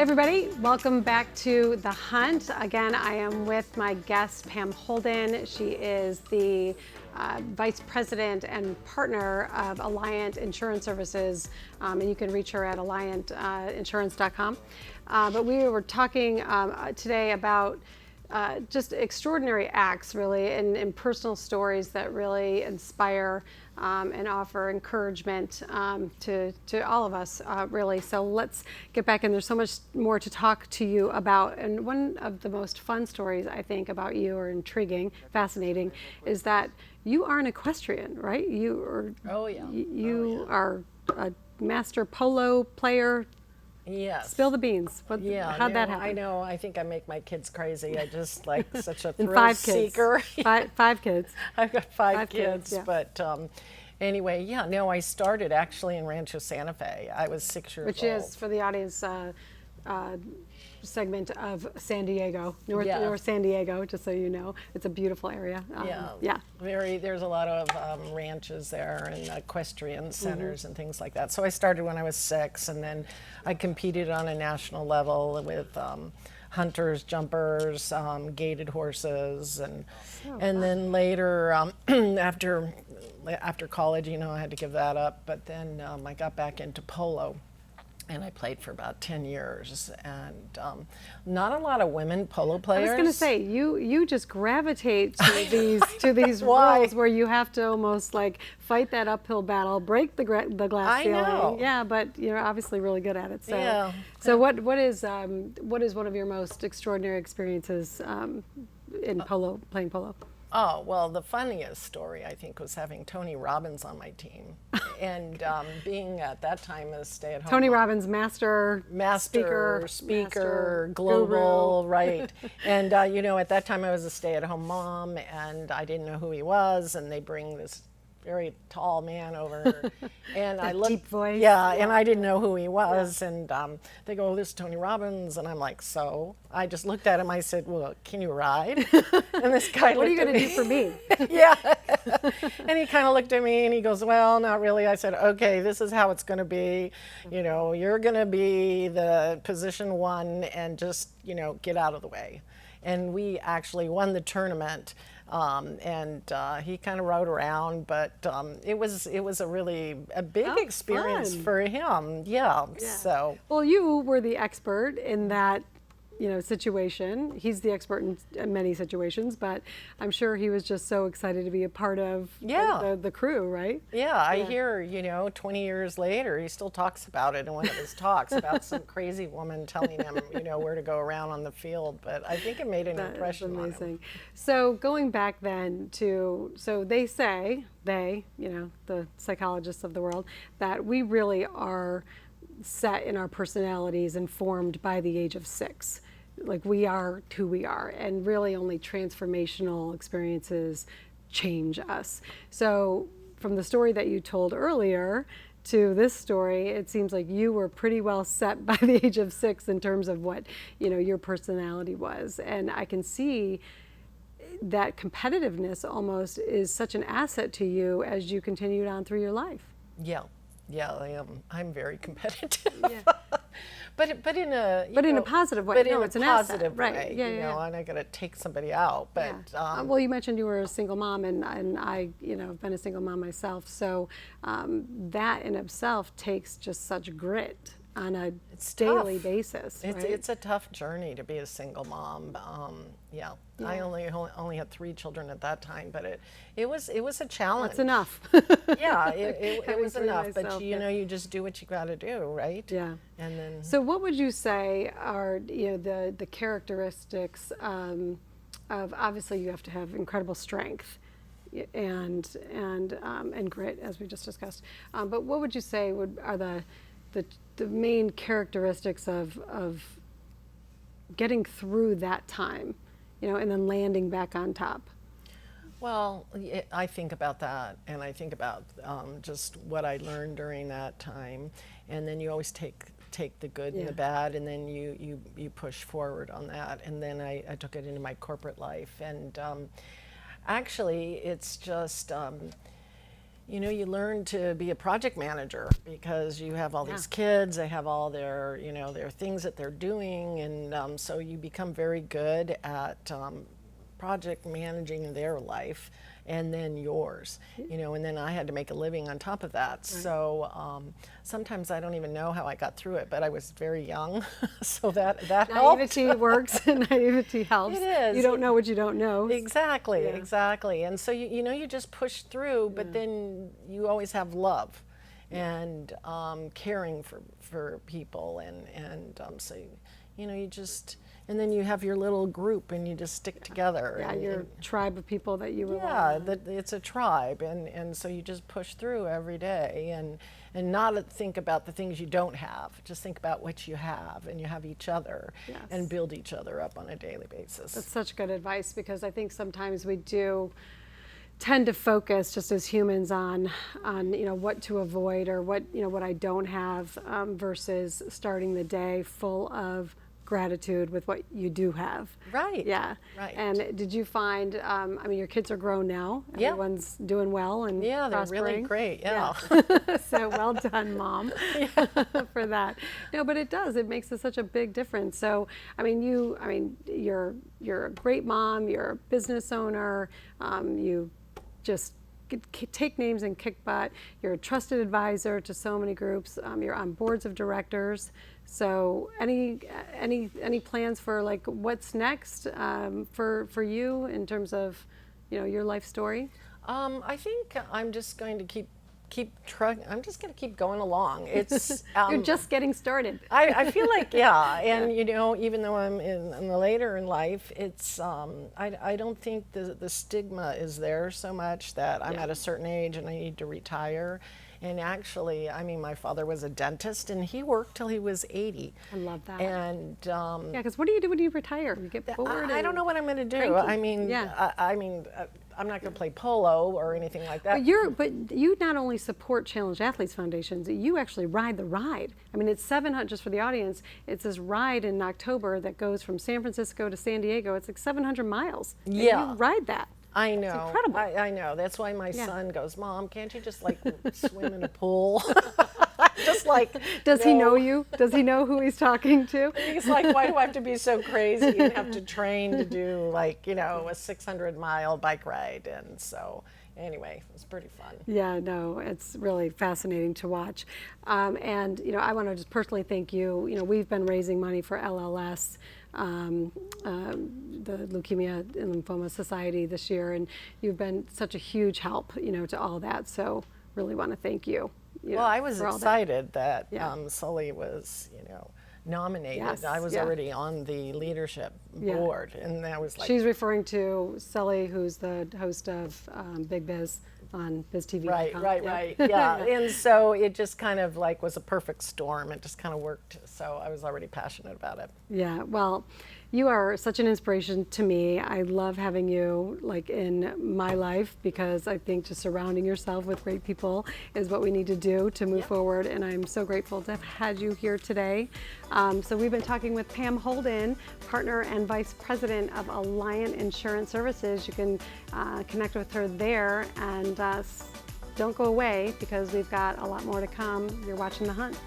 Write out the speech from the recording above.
Hey everybody, welcome back to The Hunt. Again, I am with my guest, Pam Holden. She is the Vice President and partner of Alliant Insurance Services, and you can reach her at alliantinsurance.com. But we were talking today about just extraordinary acts, really, and personal stories that really inspire and offer encouragement to all of us, really. So let's get back in. There's so much more to talk to you about. And one of the most fun stories, I think, about you, or intriguing, fascinating, is that you are an equestrian, right? You are a master polo player. Yes. Spill the beans. How'd that happen? I know. I think I make my kids crazy. I just like such a thrill five seeker. Five kids. I've got five kids, yeah. But anyway, yeah. No, I started actually in Rancho Santa Fe. I was 6 years old. Which is, for the audience, segment of San Diego, North San Diego, just so you know. It's a beautiful area. There's a lot of ranches there and equestrian centers and things like that. So I started when I was 6, and then I competed on a national level with hunters, jumpers, gaited horses, and then later after college, I had to give that up. But then I got back into polo. And I played for about 10 years, and not a lot of women polo players. I was going to say, you just gravitate to these roles where you have to almost like fight that uphill battle, break the glass ceiling. Know. Yeah, but you're obviously really good at it. So, yeah. So what is one of your most extraordinary experiences in playing polo? Oh, well, the funniest story, I think, was having Tony Robbins on my team. And being at that time a stay-at-home Tony Robbins, master speaker, global, right. And, at that time I was a stay-at-home mom, and I didn't know who he was, and they bring this very tall man over, and I looked, deep voice. Yeah, and I didn't know who he was, and they go, "Oh, this is Tony Robbins," and I'm like, so I just looked at him. I said, "Well, can you ride?" And this guy, what are you going to do for me? Yeah, and he kind of looked at me and he goes, "Well, not really." I said, "Okay, this is how it's going to be. You're going to be the position 1, and just get out of the way." And we actually won the tournament. And he kind of rode around, but it was a big experience for him. Yeah. So. Well, you were the expert in that, situation. He's the expert in many situations, but I'm sure he was just so excited to be a part of the crew, right? Yeah, I hear, 20 years later, he still talks about it in one of his talks about some crazy woman telling him, where to go around on the field. But I think it made an impression on him. So going back then so they say, the psychologists of the world, that we really are set in our personalities and formed by the age of 6. Like, we are who we are, and really only transformational experiences change us. So from the story that you told earlier to this story, it seems like you were pretty well set by the age of 6 in terms of what your personality was. And I can see that competitiveness almost is such an asset to you as you continued on through your life. Yeah, I am. I'm very competitive. Yeah. But in a positive way. But no, in it's a an positive asset. Right. way. Yeah. And I got to take somebody out. But well, you mentioned you were a single mom, and I have been a single mom myself. So that in itself takes just such grit on a daily basis. Right? It's a tough journey to be a single mom. I only had 3 children at that time, but it was a challenge. That's enough. Yeah, it was enough. But you just do what you got to do, right? Yeah. And then. So what would you say are the characteristics of, obviously you have to have incredible strength and grit, as we just discussed. But what would you say are the main characteristics of getting through that time, and then landing back on top? Well, I think about that, and I think about just what I learned during that time, and then you always take the good and the bad, and then you push forward on that, and then I took it into my corporate life, and actually it's just you know, you learn to be a project manager because you have all these kids, they have all their, you know, their things that they're doing, and so you become very good at project managing their life and then yours, you know, and then I had to make a living on top of that. Right. So sometimes I don't even know how I got through it, but I was very young, so that helped. Naivety works, and naivety helps. It is. You don't know what you don't know. Exactly, exactly. And so you know, you just push through, but then you always have love and caring for people, and so you know, you just. And then you have your little group, and you just stick together. Yeah, your tribe of people that you rely on. It's a tribe, and so you just push through every day, and not think about the things you don't have. Just think about what you have, and you have each other, and build each other up on a daily basis. That's such good advice, because I think sometimes we do tend to focus just as humans on you know, what to avoid, or what, you know, what I don't have, versus starting the day full of gratitude with what you do have. Right. Yeah. Right. And did you find, I mean, your kids are grown now. Everyone's doing well and they're prospering. really great. Yeah. So well done, Mom, for that. No, but it does. It makes such a big difference. So, I mean, you're a great mom. You're a business owner. You just take names and kick butt. You're a trusted advisor to so many groups. You're on boards of directors. So any plans for like what's next for you in terms of, you know, your life story? I think I'm just going to keep trucking. I'm just going to keep going along. It's you're just getting started. I feel like and you know, even though I'm in the later in life, it's I don't think the stigma is there so much that I'm at a certain age and I need to retire. And actually, I mean, my father was a dentist, and he worked till he was 80. I love that. And yeah, because what do you do when you retire? You get bored? I don't know what I'm going to do. Cranky. I mean, I'm not going to play polo or anything like that. But you not only support Challenged Athletes Foundations, you actually ride the ride. I mean, it's 700, just for the audience, it's this ride in October that goes from San Francisco to San Diego. It's like 700 miles. Yeah. And you ride that. I know. It's incredible. I know. That's why my son goes, Mom, can't you just like swim in a pool? Just like. Does he know you? Does he know who he's talking to? He's like, why do I have to be so crazy and have to train to do like, you know, a 600-mile bike ride? And so anyway, it was pretty fun. Yeah, no, it's really fascinating to watch. And, you know, I want to just personally thank you. You know, we've been raising money for LLS, the Leukemia and Lymphoma Society this year, and you've been such a huge help, you know, to all that. So really want to thank you. Well, I was excited that Sully was, you know, nominated. Yes, I was already on the leadership board, and that was like. She's referring to Sully, who's the host of Big Biz on BizTV. Right. Yeah. And so it just kind of like was a perfect storm. It just kind of worked. So I was already passionate about it. Yeah. Well, you are such an inspiration to me. I love having you like in my life, because I think just surrounding yourself with great people is what we need to do to move forward. And I'm so grateful to have had you here today. So we've been talking with Pam Holden, partner and vice president of Alliant Insurance Services. You can connect with her there, and don't go away, because we've got a lot more to come. You're watching The Hunt.